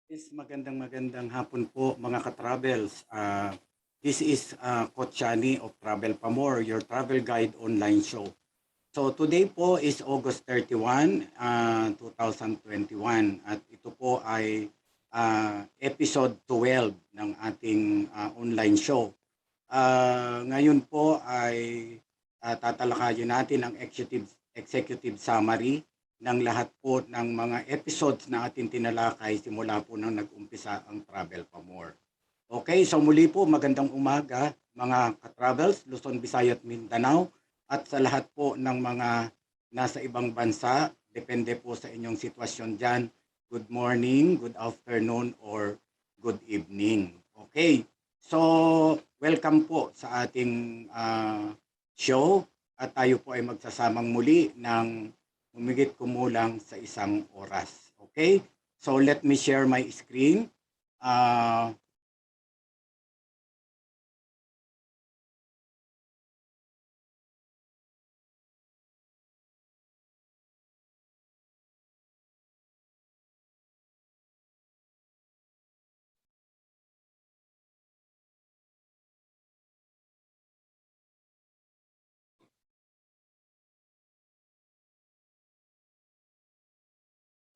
Magandang hapon po mga ka-travels. This is Coach Yanni of Travel Pamor, your travel guide online show. So today po is August 31, 2021 at ito po ay episode 12 ng ating online show. Ngayon po ay tatalakayin natin ang executive summary ng lahat po ng mga episodes na ating tinalakay simula po nang nag-umpisa ang Travel Pa More. Okay, so muli po magandang umaga mga ka-travels, Luzon, Visayas at Mindanao at sa lahat po ng mga nasa ibang bansa, depende po sa inyong sitwasyon dyan. Good morning, good afternoon, or good evening. Okay, so welcome po sa ating show at tayo po ay magsasamang muli ng humigit kumulang sa isang oras. Okay? So let me share my screen.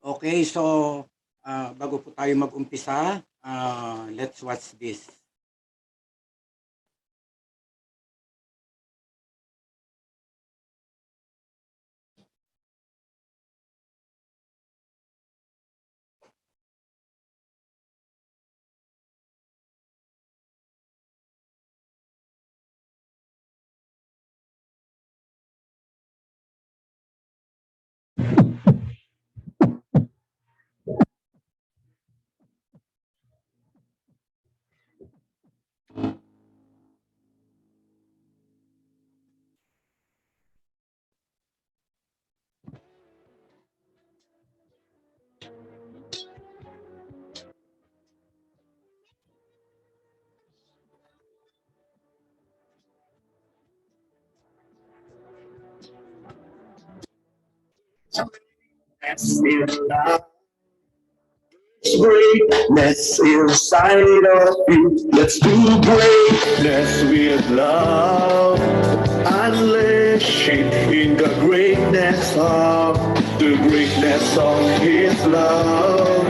Okay, so bago po tayo mag-umpisa, let's watch this. Greatness inside of you. Let's do greatness with love. Unleash it in the greatness of His love.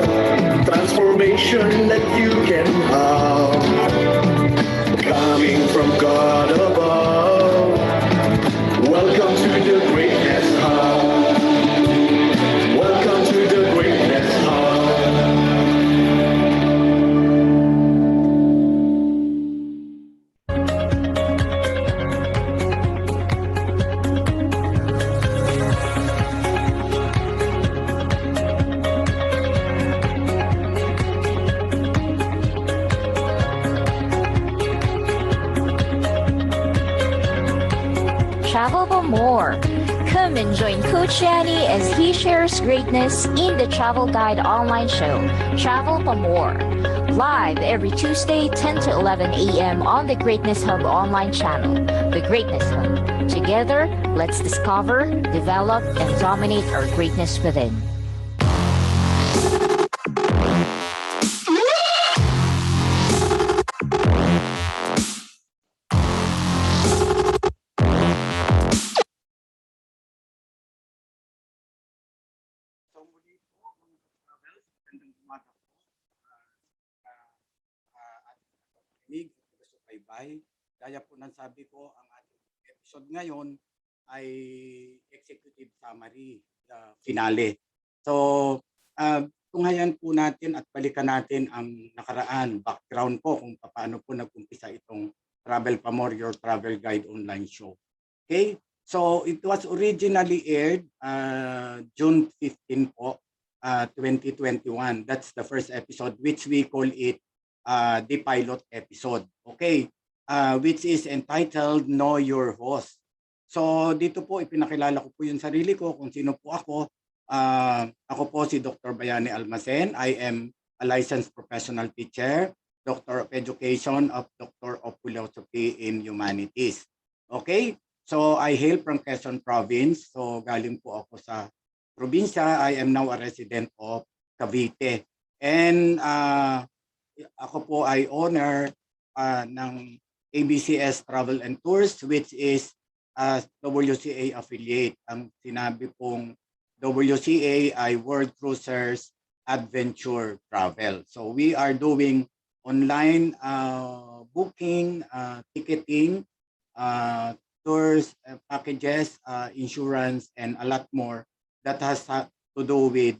Transformation that you can have, coming from God above. Welcome to the greatness hub. Welcome to the greatness hub. Travel for more. Come and join Coach Yanni as he shares greatness in the Travel Guide online show, Travel for More. Live every Tuesday, 10 to 11 a.m. on the Greatness Hub online channel, The Greatness Hub. Together, let's discover, develop, and dominate our greatness within. So muli po mga ka-travels, magandang umaga po. Ating nakikinig sa taga-subaybay. Gaya po ng sabi ko, ang ating episode ngayon ay executive summary, finale. So, tunghayan po natin at balikan natin ang nakaraan, background po kung paano po nag-umpisa itong Travel Pamor, your travel guide online show. Okay? So, it was originally aired June 15 po, 2021. That's the first episode which we call it the pilot episode. Okay? Which is entitled Know Your Host. So dito po ipinakilala ko po yung sarili ko kung sino po ako. Ako po si Dr. Yanni Almacen. I am a licensed professional teacher, Doctor of Education, Doctor of Philosophy in Humanities. Okay? So I hail from Quezon Province. So galing po ako sa probinsya. I am now a resident of Cavite. And ako po ay owner ng ABCS Travel and Tours, which is WCA affiliate. Ang sinabi pong WCA ay World Cruisers Adventure Travel. So we are doing online booking, ticketing, tours, packages, insurance, and a lot more that has to do with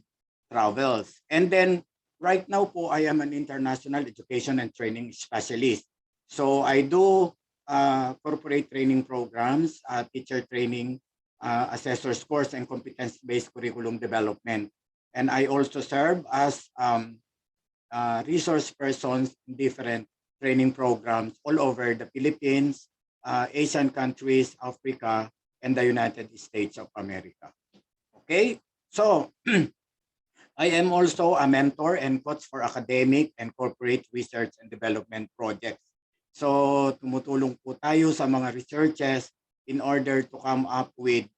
travels. And then right now po, I am an international education and training specialist. So I do corporate training programs, teacher training, assessors course, and competence-based curriculum development. And I also serve as resource persons in different training programs all over the Philippines, Asian countries, Africa, and the United States of America. Okay, so I am also a mentor and coach for academic and corporate research and development projects. So tumutulong po tayo sa mga researches in order to come up with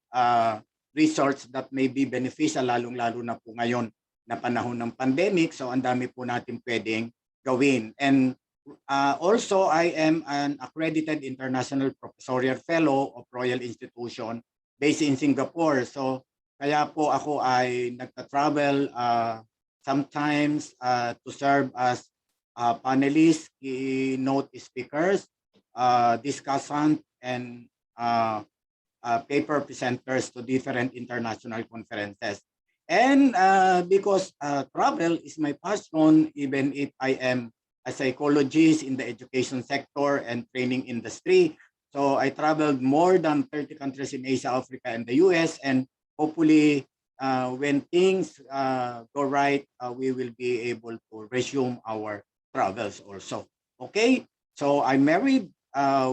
research that may be beneficial, lalong-lalo na po ngayon na panahon ng pandemic. So ang dami po natin pwedeng gawin. And also, I am an accredited international professorial fellow of Royal Institution based in Singapore. So kaya po ako ay nagta-travel sometimes to serve as panelists, keynote speakers, discussant, and paper presenters to different international conferences. And because travel is my passion, even if I am a psychologist in the education sector and training industry. So I traveled more than 30 countries in Asia, Africa, and the US. And hopefully, when things go right, we will be able to resume our travels also. Okay, so I'm married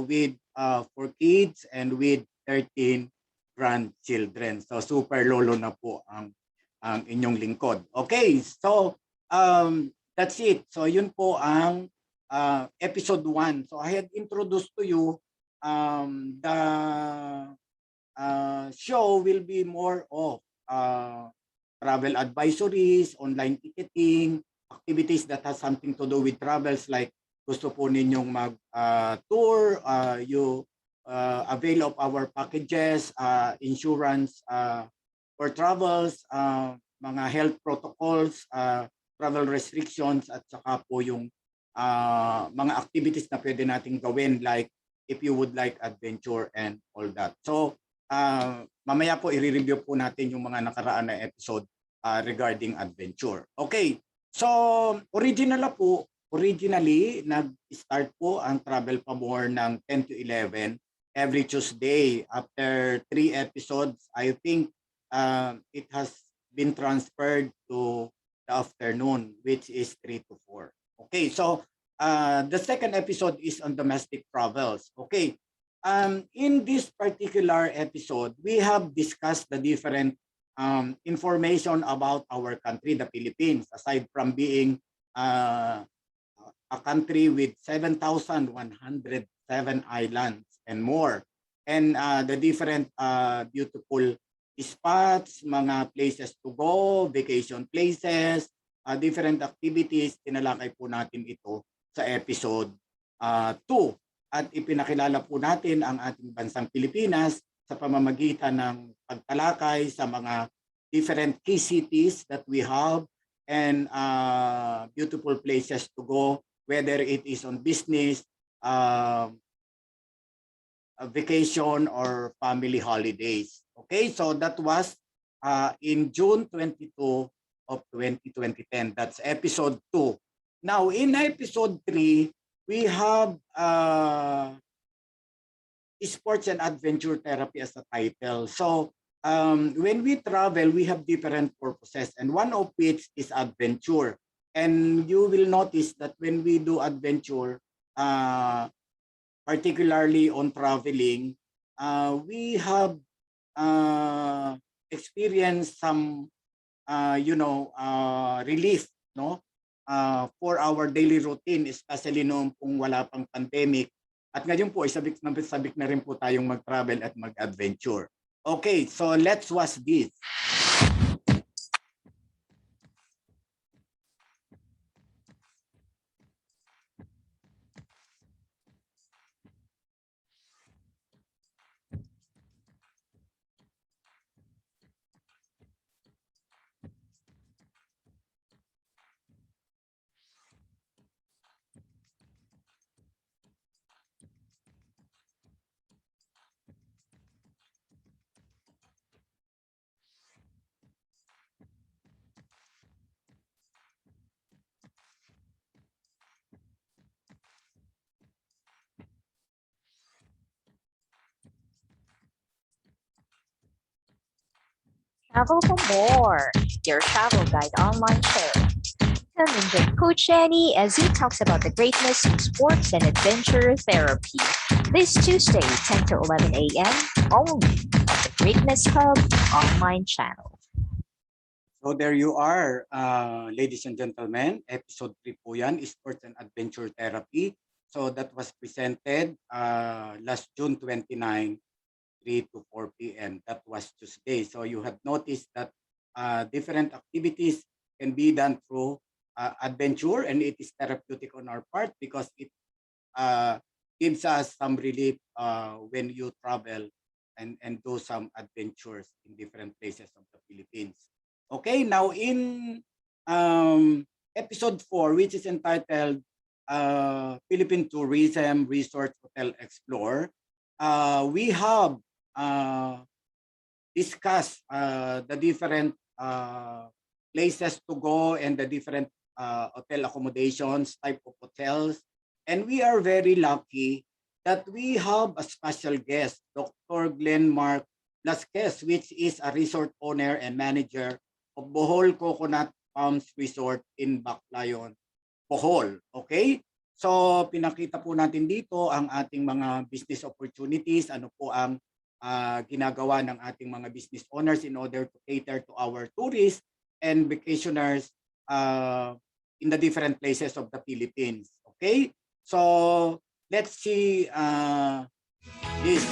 with 4 kids and with 13 grandchildren. So super lolo na po ang inyong lingkod. Okay, so that's it. So yun po ang episode 1. So I had introduced to you the show will be more of travel advisories, online ticketing, activities that has something to do with travels, like gusto po ninyong mag-tour, you avail of our packages, insurance for travels, mga health protocols, travel restrictions, at saka po yung mga activities na pwede nating gawin, like if you would like adventure and all that. So mamaya po i-review po natin yung mga nakaraan na episode regarding adventure. Okay, so originally nag-start po ang Travel Pa More ng 10 to 11 every Tuesday. After 3 episodes, I think it has been transferred to the afternoon, which is 3 to 4. Okay, so the second episode is on domestic travels. Okay, in this particular episode, we have discussed the different information about our country, the Philippines, aside from being a country with 7,107 islands and more. And the different beautiful spots, mga places to go, vacation places, different activities, tinalakay po natin ito sa episode 2. At ipinakilala po natin ang ating bansang Pilipinas sa pamamagitan ng pagtalakay sa mga different key cities that we have and beautiful places to go, whether it is on business, vacation, or family holidays. Okay, so that was in June 22 of 2010. That's episode 2. Now, in episode 3, we have sports and adventure therapy as a title. So when we travel, we have different purposes, and one of which is adventure. And you will notice that when we do adventure, particularly on traveling, we have experienced some, relief, no, for our daily routine, especially noong kung wala pang pandemic. At ngayon po, sabik na rin po tayong mag-travel at mag-adventure. Okay, so let's watch this. Travel for More, your travel guide online show. Come and join Coach Yanni as he talks about the greatness of sports and adventure therapy. This Tuesday, 10 to 11 a.m., only on the Greatness Hub online channel. So there you are, ladies and gentlemen. Episode 3 po yan, Sports and Adventure Therapy. So that was presented last June 29, 3 to 4 p.m. That was Tuesday. So you have noticed that different activities can be done through adventure, and it is therapeutic on our part because it gives us some relief when you travel and do some adventures in different places of the Philippines. Okay, now in episode 4, which is entitled Philippine Tourism Resort Hotel Explore, we have discussed the different places to go and the different hotel accommodations, type of hotels. And we are very lucky that we have a special guest, Dr. Glenn Mark Lasquez, which is a resort owner and manager of Bohol Coconut Palms Resort in Baclayon, Bohol. Okay? So pinakita po natin dito ang ating mga business opportunities, ano po ang ginagawa ng ating mga business owners in order to cater to our tourists and vacationers in the different places of the Philippines. Okay? So let's see this.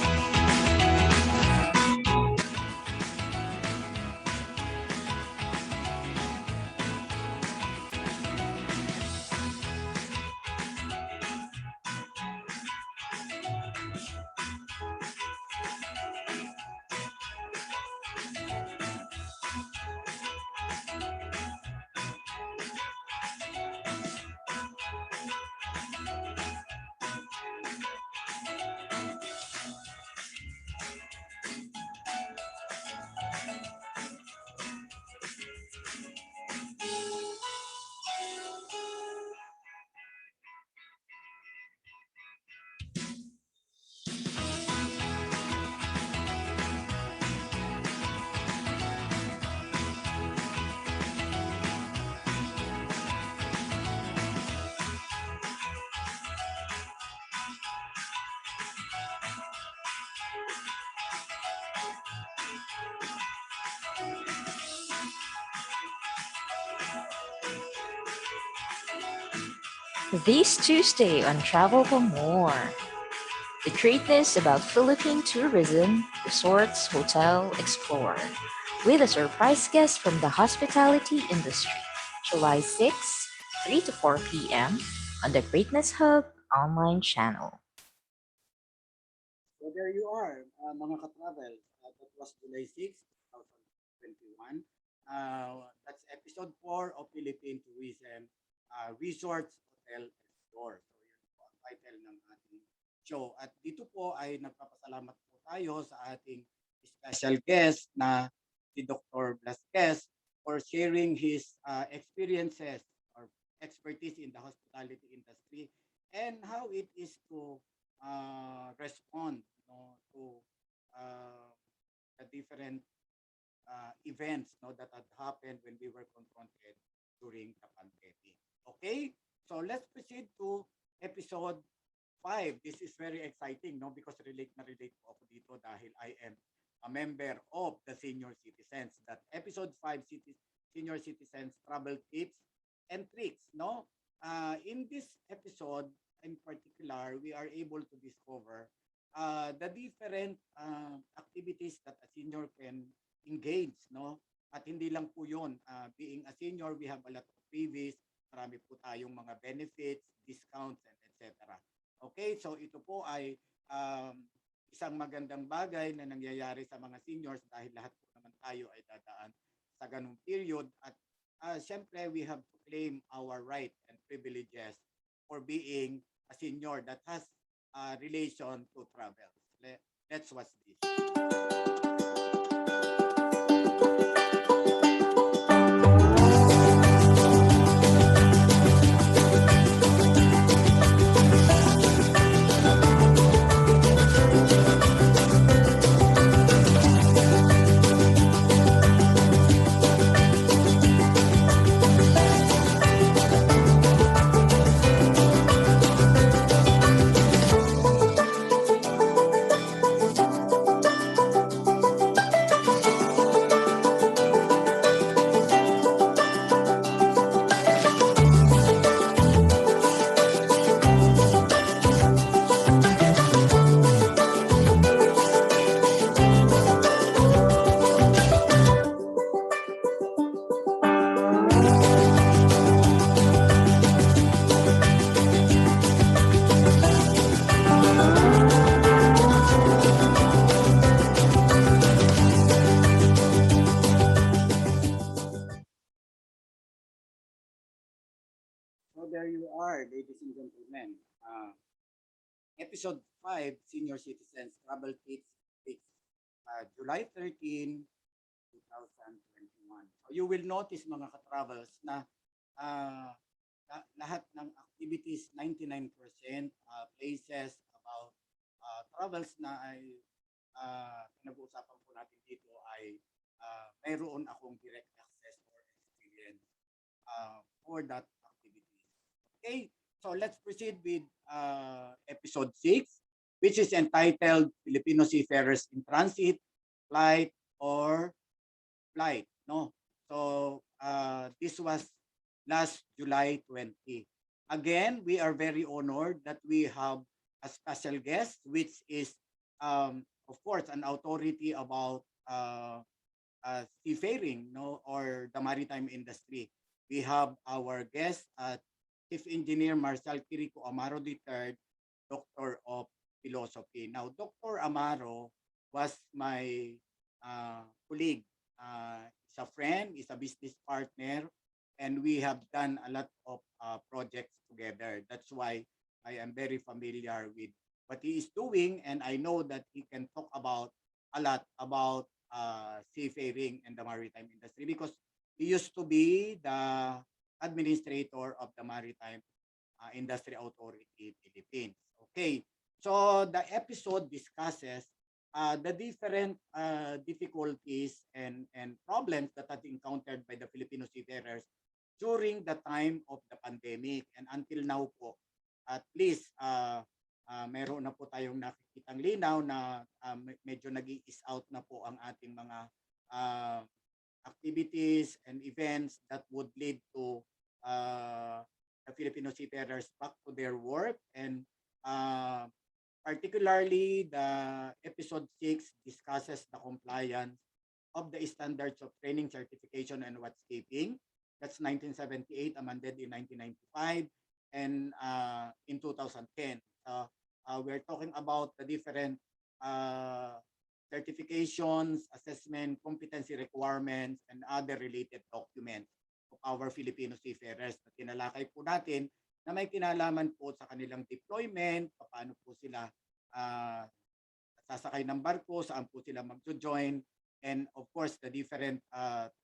This Tuesday on Travel for More. The greatness about Philippine tourism, resorts, hotel, explore. With a surprise guest from the hospitality industry. July 6, 3 to 4 p.m. on the Greatness Hub online channel. So there you are, mga ka-travel. That was July 6, 2021. That's episode 4 of Philippine Tourism Resorts Hotel Explore. So yun po ang title ng ating show. At dito po ay nagpapasalamat po tayo sa ating special guest na si Dr. Blasquez for sharing his experiences or expertise in the hospitality industry and how it is to respond to the different events that had happened when we were confronted during the pandemic. Okay, so let's proceed to episode 5. This is very exciting because relate na relate po ako dito dahil I am a member of the senior citizens. That episode 5, senior citizens travel tips and tricks. In this episode in particular, we are able to discover the different activities that a senior can engage. At hindi lang po yun, being a senior, we have a lot of freebies, marami po tayong mga benefits, discounts, and etc. Okay, so ito po ay isang magandang bagay na nangyayari sa mga seniors dahil lahat po naman tayo ay dadaan sa ganung period. At syempre, we have to claim our right and privileges for being a senior that has relation to travel. Let's watch this. So there you are, ladies and gentlemen. Episode 5, Senior Citizens Travel Tips, July 13, 2021. So you will notice mga ka-travels na uh, lahat ng activities, 99% places about travels na ay pinag-uusapan po natin dito ay mayroon akong direct access or experience for that activity. Okay, so let's proceed with episode 6, which is entitled Filipino Seafarers in Transit, Flight, or Flight. No? So this was last July 20. Again, we are very honored that we have a special guest, which is, of course, an authority about seafaring, no, or the maritime industry. We have our guest, Chief Engineer Marcel Quirico Amaro III, Doctor of Philosophy. Now, Dr. Amaro was my colleague. He's a friend, he's a business partner, and we have done a lot of projects together. That's why I am very familiar with what he is doing, and I know that he can talk about a lot about seafaring and the maritime industry because he used to be the administrator of the Maritime Industry Authority Philippines. Okay, so the episode discusses the different difficulties and problems that are encountered by the Filipino seafarers during the time of the pandemic. And until now po, at least meron na po tayong nakikitang linaw na medyo nag-i-ease out na po ang ating mga activities and events that would lead to the Filipino seafarers back to their work. And particularly, the episode 6 discusses the compliance of the standards of training, certification, and watchkeeping. That's 1978, amended in 1995, and in 2010. We're talking about the different certifications, assessment, competency requirements, and other related documents of our Filipino seafarers na tinalakay po natin na may kinalaman po sa kanilang deployment, paano po sila sasakay ng barko, saan po sila magjo-join, and of course the different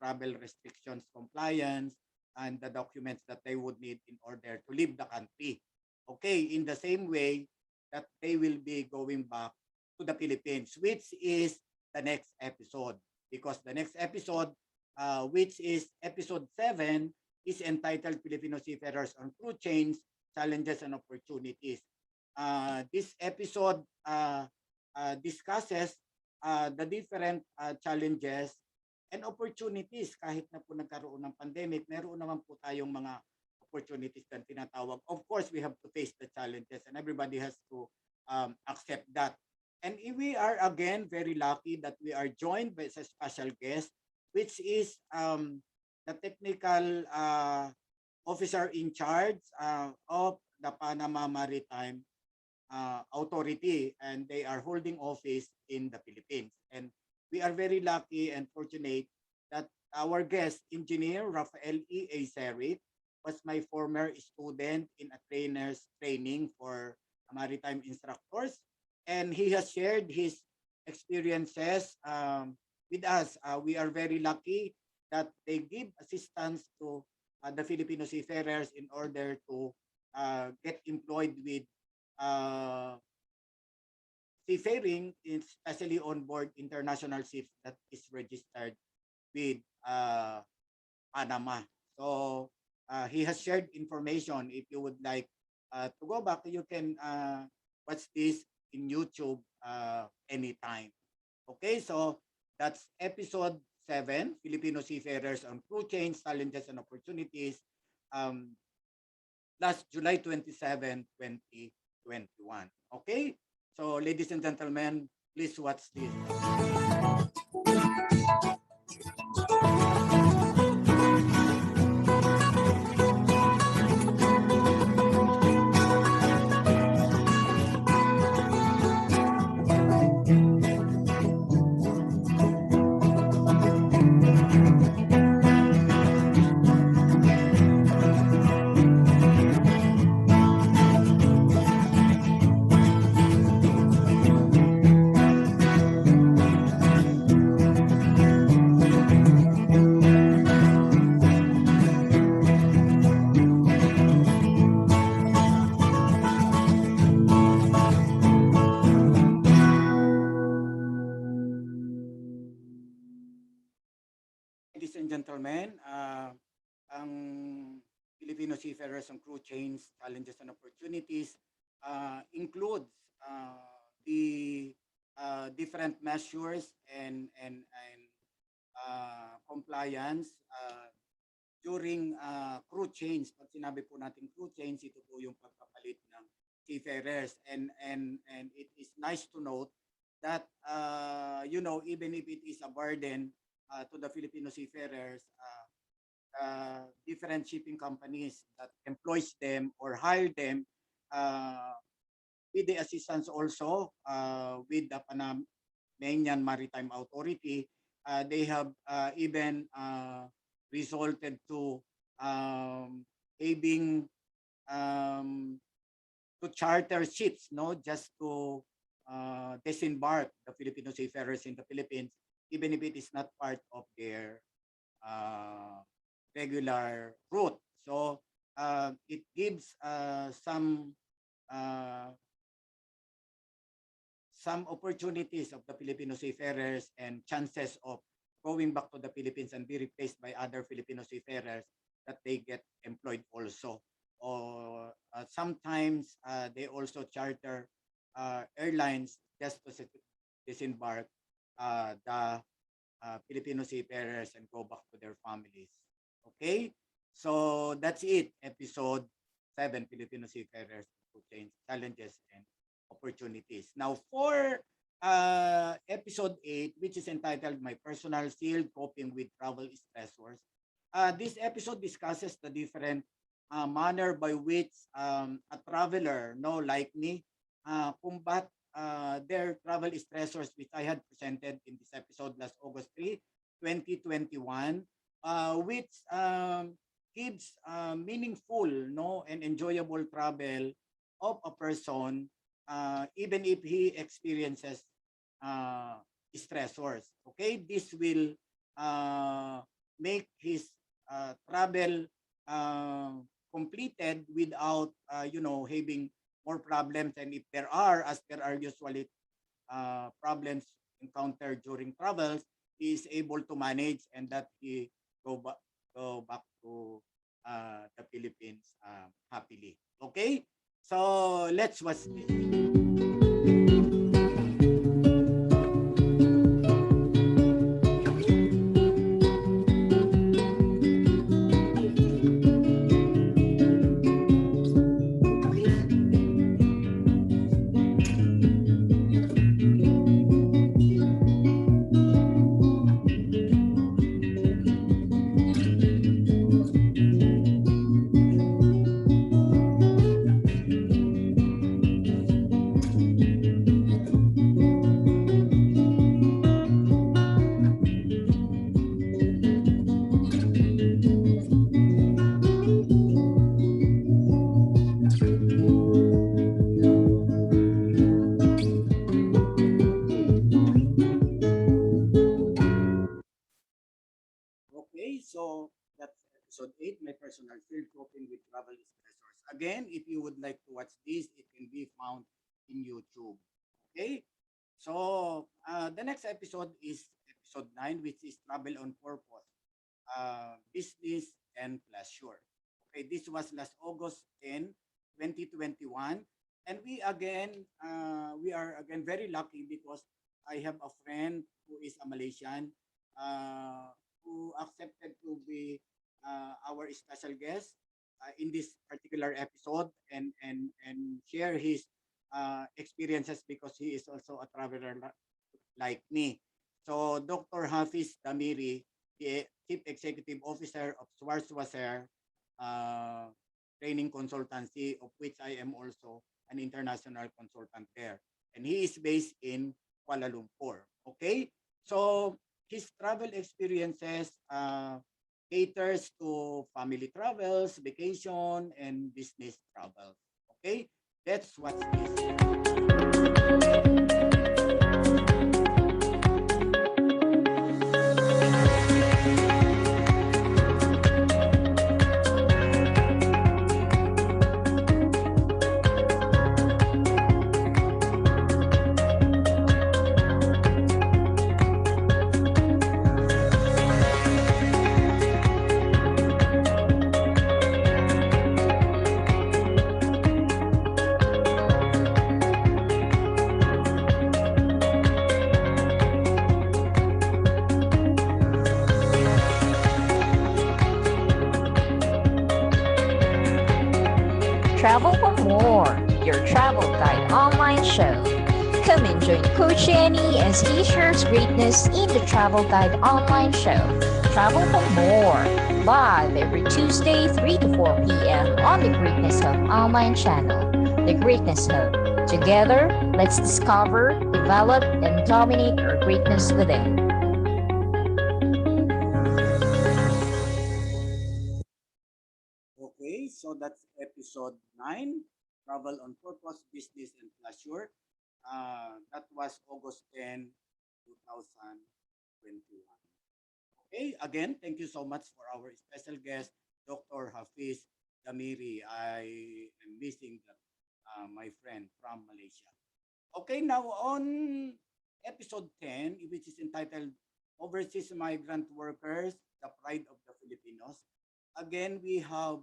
travel restrictions, compliance, and the documents that they would need in order to leave the country. Okay, in the same way that they will be going back to the Philippines, which is the next episode. Because the next episode, which is episode 7, is entitled Filipino Seafarers on Crew Change, Challenges and Opportunities. This episode discusses the different challenges and opportunities. Kahit na po nagkaroon ng pandemic, meron naman po tayong mga opportunities na tinatawag. Of course, we have to face the challenges and everybody has to accept that. And we are again very lucky that we are joined by a special guest, which is the technical officer in charge of the Panama Maritime Authority, and they are holding office in the Philippines. And we are very lucky and fortunate that our guest engineer, Rafael E. Acerit, was my former student in a trainer's training for maritime instructors. And he has shared his experiences with us. We are very lucky that they give assistance to the Filipino seafarers in order to get employed with seafaring, especially on board international ships that is registered with Panama. So he has shared information. If you would like to go back, you can watch this in YouTube anytime. Okay, so that's episode 7, Filipino Seafarers on Crew Change, Challenges and Opportunities, last July 27, 2021. Okay, so ladies and gentlemen, please watch this. gentlemen, ang Filipino seafarers and crew chains challenges and opportunities includes the different measures and compliance during crew change. Pag sinabi po natin crew change, ito po yung pagpapalit ng seafarers, and it is nice to note that even if it is a burden to the Filipino seafarers, different shipping companies that employs them or hire them with the assistance also with the Panamanian Maritime Authority, they have even resulted to having to charter ships, no, just to disembark the Filipino seafarers in the Philippines, even if it is not part of their regular route. So it gives some opportunities of the Filipino seafarers and chances of going back to the Philippines and be replaced by other Filipino seafarers that they get employed also. Or sometimes they also charter airlines just to disembark the Filipino seafarers and go back to their families. Okay, so that's it. Episode 7, Filipino seafarers, challenges and opportunities. Now for episode 8, which is entitled My Personal Field Coping with Travel Stressors. This episode discusses the different manner by which a traveler, no, like me, combat their travel stressors, which I had presented in this episode last August 3, 2021, which gives meaningful, no, and enjoyable travel of a person even if he experiences stressors. Okay, this will make his travel completed without having more problems, and if there are, as there are usually problems encountered during travels, he is able to manage and that he go back to the Philippines happily. Okay, so let's watch this. Okay, so that's episode 8, My Personal Field Coping with Travel Stressors. Again, if you would like to watch this, it can be found in YouTube. Okay, so the next episode is episode 9, which is Travel on Purpose, Business and Pleasure. Okay, this was last August 10, 2021. And we are again very lucky because I have a friend who is a Malaysian who accepted to be our special guest in this particular episode and share his experiences because he is also a traveler like me. So Dr. Hafiz Damiri, the Chief Executive Officer of Swarswaser Training Consultancy, of which I am also an international consultant there. And he is based in Kuala Lumpur. Okay, so his travel experiences caters to family travels, vacation, and business travels. Okay, let's watch this. Travel for More, your travel guide online show. Come and join Coach Yanni as he shares greatness in the Travel Guide online show. Travel for More, live every Tuesday, 3 to 4 p.m. on the Greatness Hub online channel. The Greatness Hub. Together, let's discover, develop, and dominate our greatness within. Okay, so that's episode 9, Travel on Purpose, Business and Pleasure. That was August 10, 2021. Okay, again, thank you so much for our special guest, Dr. Hafiz Damiri. I am missing that, my friend from Malaysia. Okay, now on episode 10, which is entitled Overseas Migrant Workers, the Pride of the Filipinos. Again, we have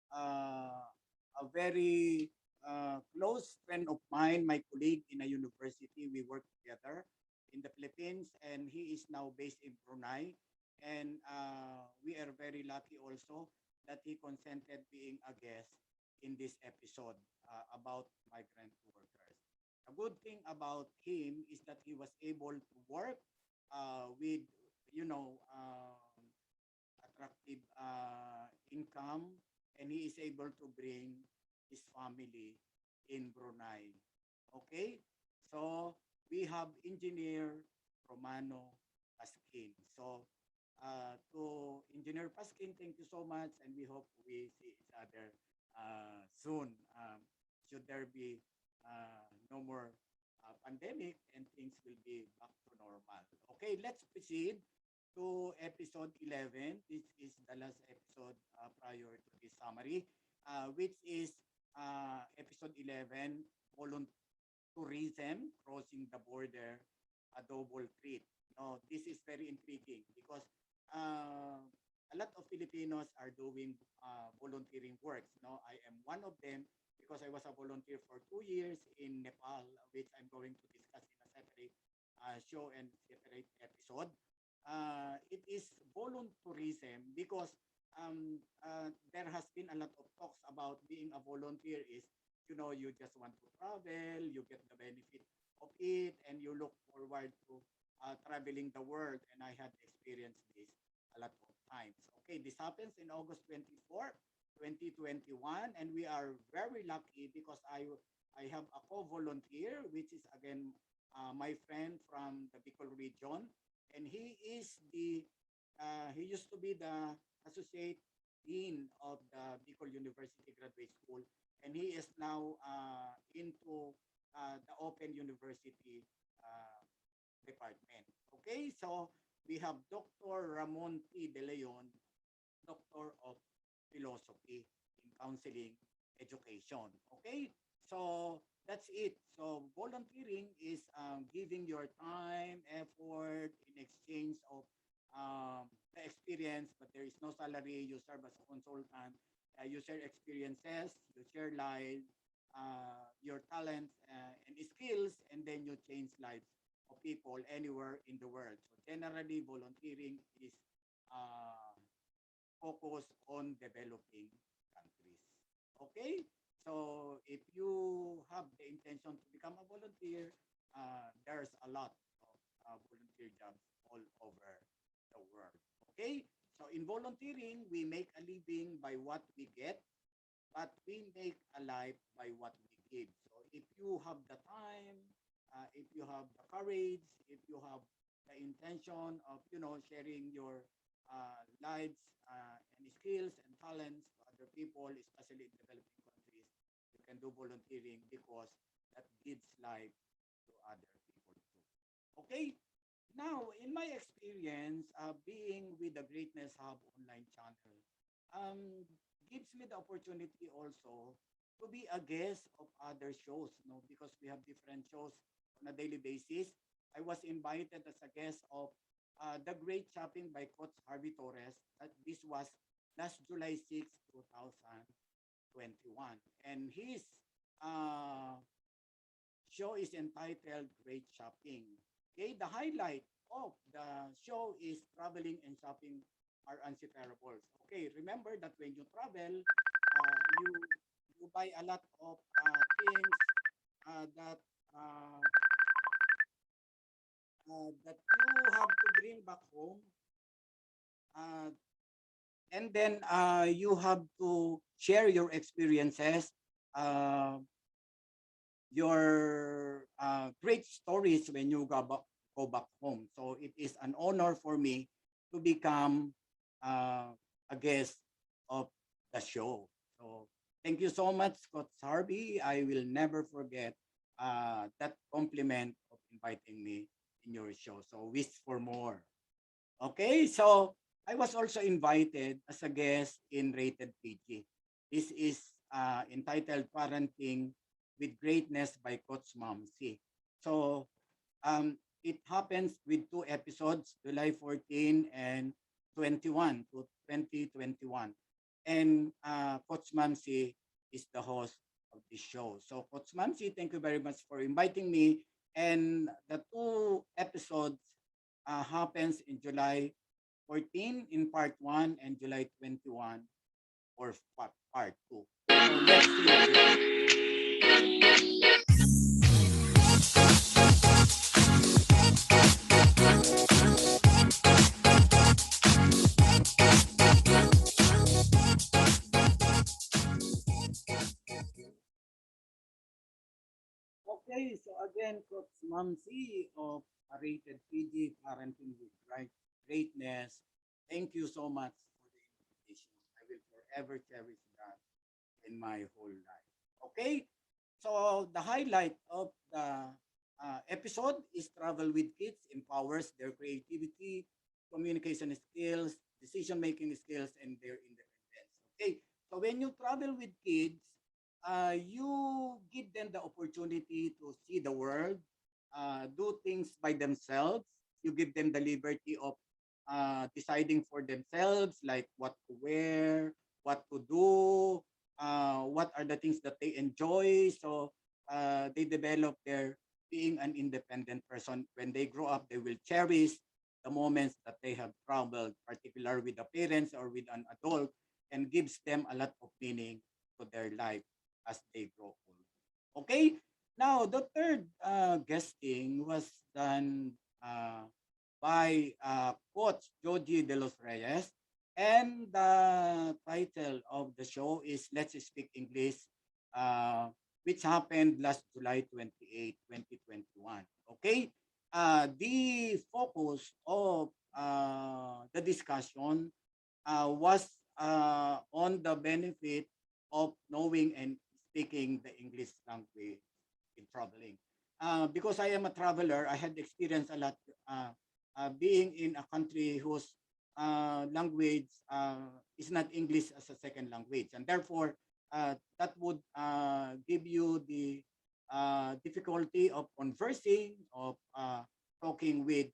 a very close friend of mine, my colleague in a university. We work together in the Philippines, and he is now based in Brunei. And we are very lucky also that he consented being a guest in this episode about migrant workers. A good thing about him is that he was able to work with, you know, attractive income, and he is able to bring his family in Brunei. Okay, so we have engineer Romano Paskin. So to engineer Paskin, thank you so much, and we hope we see each other soon. Should there be no more pandemic and things will be back to normal. Okay, let's proceed to episode 11. This is the last episode prior to this summary, which is episode 11, tourism crossing the border, a double treat. No, this is very intriguing because uh, a lot of Filipinos are doing volunteering works. No, I am one of them because I was a volunteer for 2 years in Nepal, which I'm going to discuss in a separate show and separate episode. It is volunteerism because there has been a lot of talks about being a volunteer is, you know, you just want to travel, you get the benefit of it, and you look forward to traveling the world. And I had experienced this a lot of times. Okay, this happens in August 24, 2021, and we are very lucky because I have a co-volunteer, which is again my friend from the Bicol region, and he used to be the associate dean of the Bicol University Graduate School, and he is now into the Open University uh, department. Okay, so we have Dr. Ramon T. De Leon, Doctor of Philosophy in Counseling Education. Okay, so that's it. So volunteering is giving your time, effort in exchange of the experience, but there is no salary. You serve as a consultant. You share experiences, you share lives, your talents and skills, and then you change lives of people anywhere in the world. So generally, volunteering is uh, focused on developing countries. Okay? So if you have the intention to become a volunteer, there's a lot of volunteer jobs all over the world. Okay? So in volunteering, we make a living by what we get, but we make a life by what we give. So if you have the time, if you have the courage, if you have the intention of, you know, sharing your lives and skills and talents to other people, especially in developing countries, you can do volunteering because that gives life to other people too. Okay, now in my experience, being with the Greatness Hub online channel, um, gives me the opportunity also to be a guest of other shows, you know, because we have different shows on a daily basis. I was invited as a guest of The Great Shopping by Coach Harvey Torres. This was last July 6, 2021. And his uh, show is entitled Great Shopping. Okay, the highlight of the show is traveling and shopping are inseparables. Okay, remember that when you travel, you you buy a lot of things that uh, that you have to bring back home, uh, and then you have to share your experiences, uh, your great stories when you go back home. So it is an honor for me to become a guest of the show. So thank you so much, Scott Sarby. I will never forget that compliment of inviting me in your show. So wish for more. Okay, so I was also invited as a guest in Rated PG. This is entitled Parenting with Greatness by Coach Mamsi. So it happens with two episodes, July 14 and 21 to 2021. And Coach Mamsi is the host of this show. So Coach Mamsi, thank you very much for inviting me. And the two episodes happens in July 14 in part 1 and July 21 for part 2. So let's see. Okay, so again, Coach Mamsi of Rated PG Parenting with Greatness. Thank you so much for the invitation. I will forever cherish that in my whole life. Okay, so the highlight of the episode is Travel with Kids empowers their creativity, communication skills, decision making skills, and their independence. Okay, so when you travel with kids, you give them the opportunity to see the world, do things by themselves. You give them the liberty of deciding for themselves, like what to wear, what to do, what are the things that they enjoy. So they develop their being an independent person. When they grow up, they will cherish the moments that they have traveled, particularly with the parents or with an adult, and gives them a lot of meaning to their life as they grow old. Okay, now the third guesting was done by Coach Joji De Los Reyes. And the title of the show is Let's Speak English, which happened last July 28, 2021. Okay? The focus of the discussion was on the benefit of knowing and speaking the English language in traveling. Because I am a traveler, I had experienced a lot being in a country whose language is not English as a second language. And therefore, that would give you the difficulty of conversing, of talking with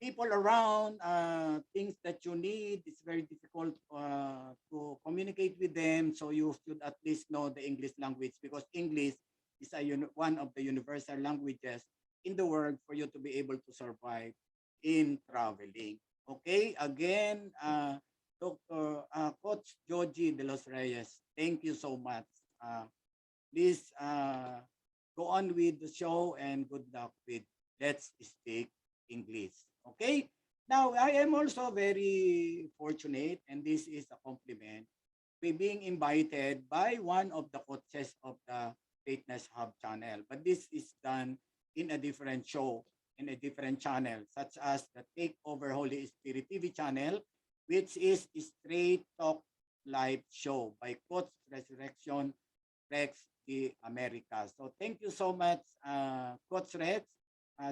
people around, things that you need. It's very difficult to communicate with them. So you should at least know the English language because English is one of the universal languages in the world for you to be able to survive in traveling. Okay, again, Dr. Coach Joji De Los Reyes, thank you so much. Please go on with the show and good luck with Let's Speak English. Okay? Now, I am also very fortunate, and this is a compliment, by being invited by one of the coaches of the Fitness Hub channel. But this is done in a different show, in a different channel, such as the Takeover Holy Spirit TV channel, which is Straight Talk Live Show by Coach Resurrection Rex the Americas. So thank you so much, Coach Rex.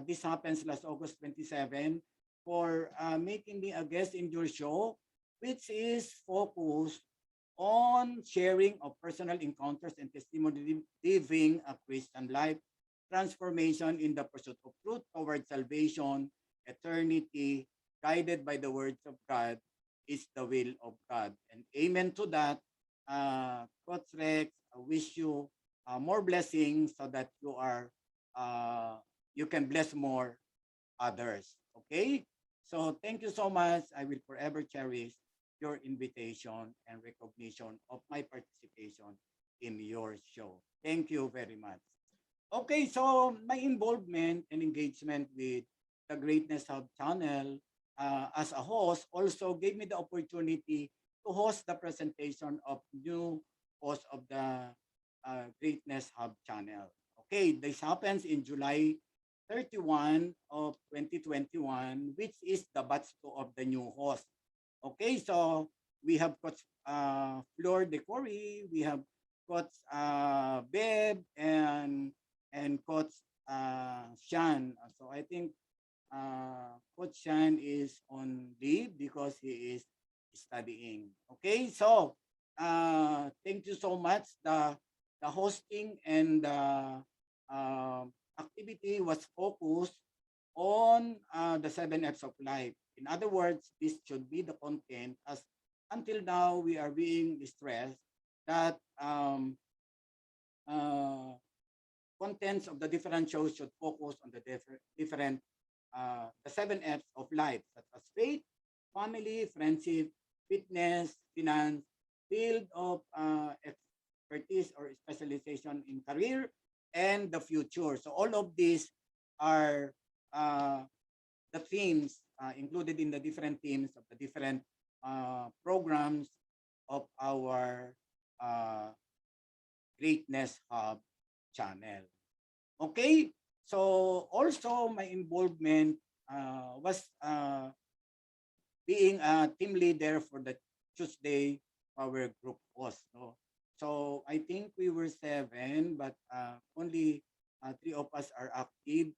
This happens last August 27 for making me a guest in your show, which is focused on sharing of personal encounters and testimony living a Christian life, transformation in the pursuit of truth toward salvation, eternity, guided by the words of God is the will of God. And amen to that. Coach Rex, I wish you more blessings so that you can bless more others. Okay? So thank you so much. I will forever cherish your invitation and recognition of my participation in your show. Thank you very much. Okay, so my involvement and engagement with the Greatness Hub channel as a host also gave me the opportunity to host the presentation of new host of the Greatness Hub channel. Okay, this happens in July 31 of 2021, which is the batch 2 of the new host. Okay, so we have Coach Flor Decory, we have Coach Beb, and Coach Shan. So I think Coach Shan is on leave because he is studying. Okay, so thank you so much. The hosting and the activity was focused on the 7 F's of life. In other words, this should be the content as until now we are being stressed that uh, contents of the different shows should focus on the different the 7 F's of life, such as faith, family, friendship, fitness, finance, field of expertise or specialization in career, and the future. So all of these are the themes included in the different themes of the different programs of our uh, Greatness Hub channel. Okay, so also my involvement was being a team leader for the Tuesday Power Group host. So I think we were 7, but only 3 of us are active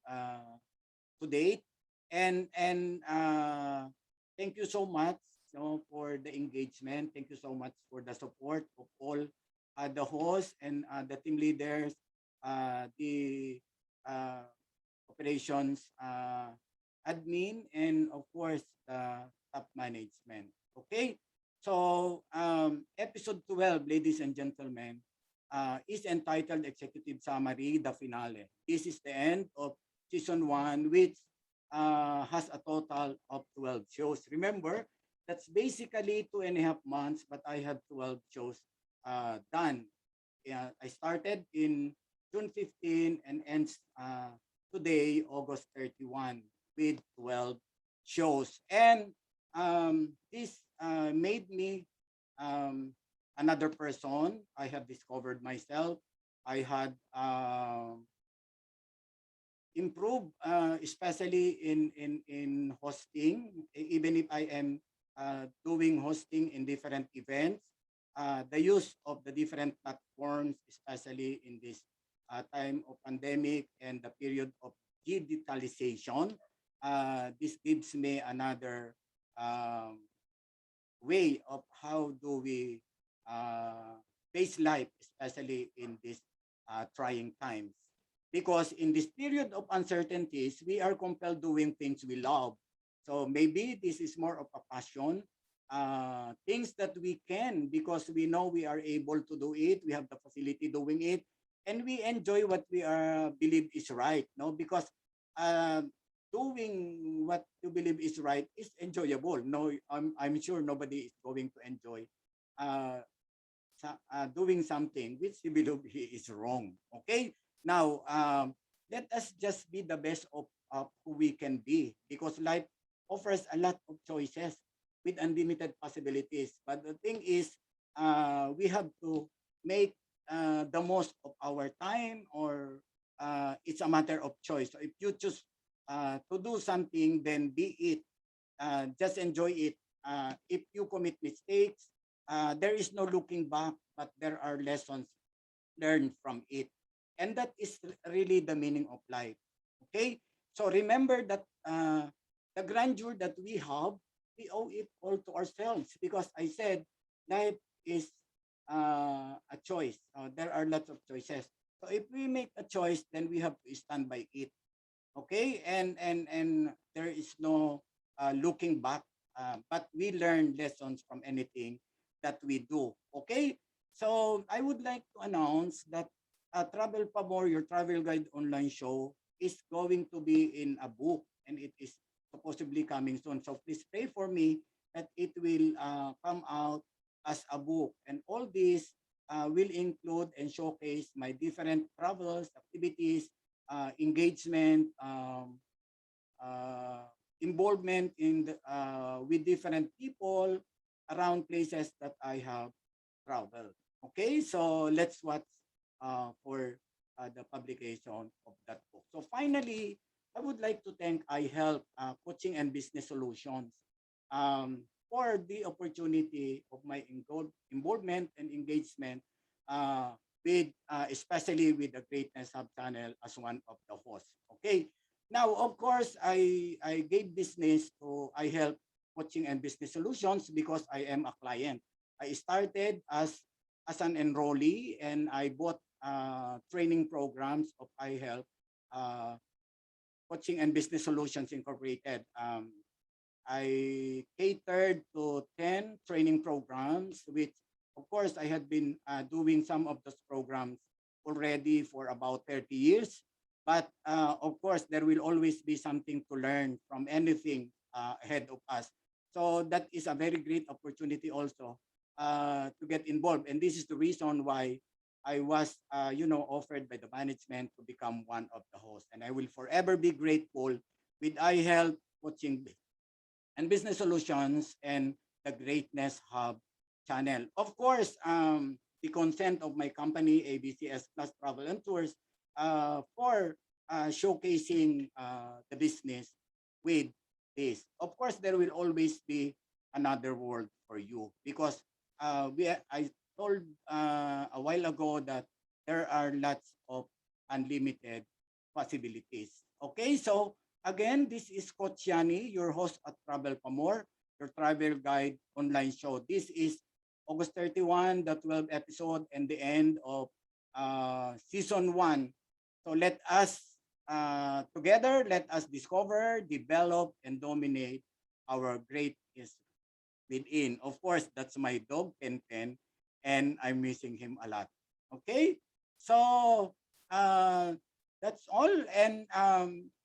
to date. And thank you so much for the engagement. Thank you so much for the support of all the hosts and the team leaders, the operations admin, and of course the top management. Okay, so episode 12, ladies and gentlemen, is entitled Executive Summary, the finale. This is the end of season 1, which has a total of 12 shows. Remember, that's basically 2.5 months, but I have 12 shows done. Yeah, I started in June 15 and ends today, August 31, with 12 shows. And this made me another person. I have discovered myself. I had improved, especially in hosting, even if I am doing hosting in different events. The use of the different platforms, especially in this time of pandemic and the period of digitalization, this gives me another way of how do we face life, especially in these trying times. Because in this period of uncertainties, we are compelled doing things we love. So maybe this is more of a passion, things that we can because we know we are able to do it. We have the facility doing it, and we enjoy what we believe is right. No, because uh, doing what you believe is right is enjoyable. No, I'm sure nobody is going to enjoy uh, doing something which you believe he is wrong. Okay, now let us just be the best of who we can be because life offers a lot of choices with unlimited possibilities. But the thing is, we have to make the most of our time, or it's a matter of choice. So if you choose to do something, then be it. Just enjoy it. If you commit mistakes, there is no looking back, but there are lessons learned from it. And that is really the meaning of life. Okay? So remember that the grandeur that we owe it all to ourselves because I said life is a choice. There are lots of choices. So if we make a choice, then we have to stand by it. Okay, and there is no looking back, but we learn lessons from anything that we do. Okay, so I would like to announce that Travel Pamor, your travel guide online show, is going to be in a book, and it is supposedly coming soon. So please pray for me that it will come out as a book. And all this will include and showcase my different travels, activities, engagement, uh, involvement in with different people around places that I have traveled. Okay, so let's watch for the publication of that book. So finally, I would like to thank iHelp Coaching and Business Solutions for the opportunity of my involvement and engagement with especially with the Greatness Hub channel as one of the hosts. Okay. Now, of course, I gave business to iHelp Coaching and Business Solutions because I am a client. I started as an enrollee and I bought training programs of iHelp uh, Coaching and Business Solutions Incorporated. I catered to 10 training programs, which of course I had been doing some of those programs already for about 30 years. But of course, there will always be something to learn from anything ahead of us. So that is a very great opportunity also to get involved. And this is the reason why I was, offered by the management to become one of the hosts. And I will forever be grateful with iHelp Coaching and Business Solutions and the Greatness Hub channel. Of course, the consent of my company, ABCS Plus Travel and Tours, for showcasing the business with this. Of course, there will always be another world for you because I told a while ago that there are lots of unlimited possibilities. Okay, so again, this is Coach Yanni, your host at Travel Pamor, your travel guide online show. This is August 31, the 12th episode and the end of season 1. So let us together, let us discover, develop, and dominate our greatness within. Of course, that's my dog, Pen Pen, and I'm missing him a lot. Okay? So, that's all. And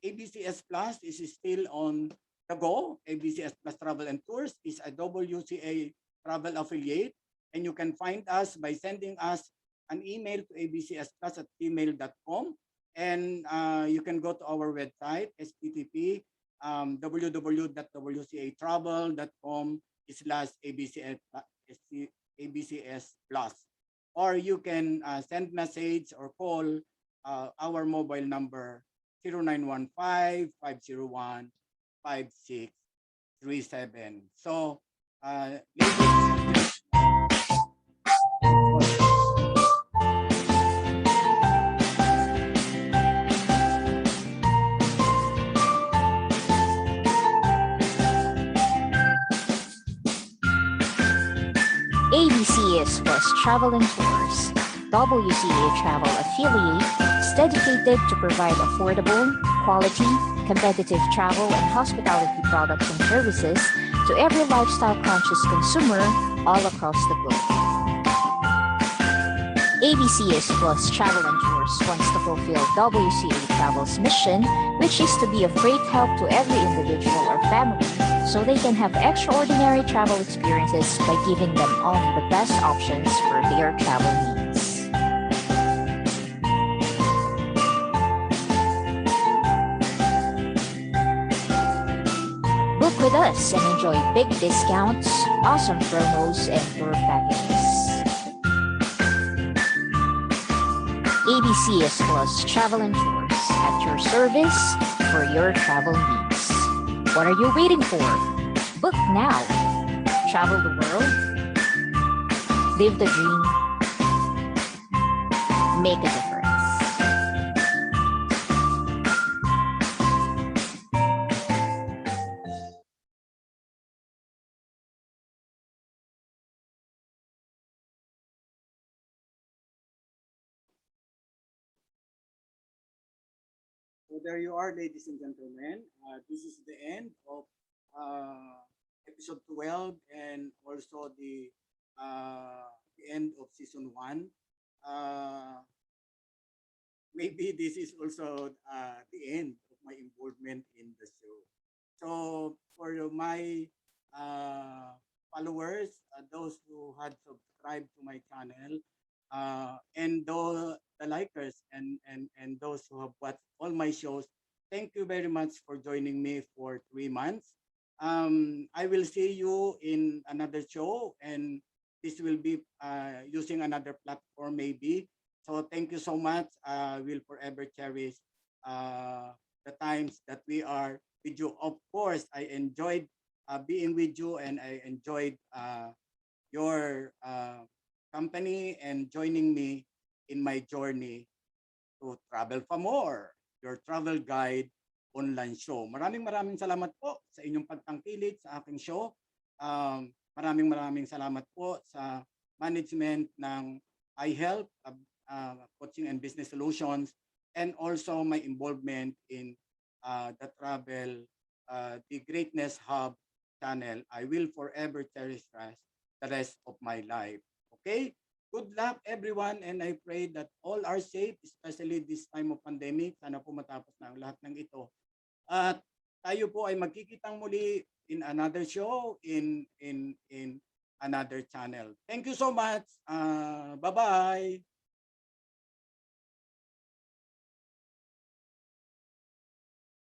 ABCS Plus is still on the go. ABCS Plus Travel and Tours is a WCA travel affiliate. And you can find us by sending us an email to abcsplus@gmail.com. And you can go to our website, http www.wcatravel.com/ABCS Plus. Or you can send message or call our mobile number 0915-501-5637. So, ladies, ABCS Plus Travel and Tours, WCA Travel Affiliate, is dedicated to provide affordable, quality, competitive travel and hospitality products and services to every lifestyle-conscious consumer all across the globe. ABCS Plus Travel and Tours wants to fulfill WCA Travel's mission, which is to be of great help to every individual or family so they can have extraordinary travel experiences by giving them all the best options for their travel needs. Book with us and enjoy big discounts, awesome promos, and tour packages. ABCS Plus Travel and Tours at your service for your travel needs. What are you waiting for? Book now. Travel the world. Live the dream. Make a difference. so there you are, ladies and gentlemen. This is the end of episode 12 and also the end of season 1. Uh, Maybe this is also the end of my involvement in the show. So for my followers, those who had subscribed to my channel, and the likers and those who have watched all my shows. Thank you very much for joining me for 3 months. I will see you in another show, and this will be using another platform maybe. So thank you so much. I will forever cherish the times that we are with you. Of course, I enjoyed being with you, and I enjoyed your company and joining me in my journey to Travel for More, your travel guide online show. Maraming salamat po sa inyong pagtangkilik sa aking show. Maraming salamat po sa management ng iHelp, Coaching and Business Solutions, and also my involvement in the travel, the Greatness Hub channel. I will forever cherish the rest of my life. Okay? Good luck everyone, and I pray that all are safe, especially this time of pandemic. Sana po matapos na ang lahat ng ito. At tayo po ay magkikitang muli in another show, in another channel. Thank you so much. Bye-bye.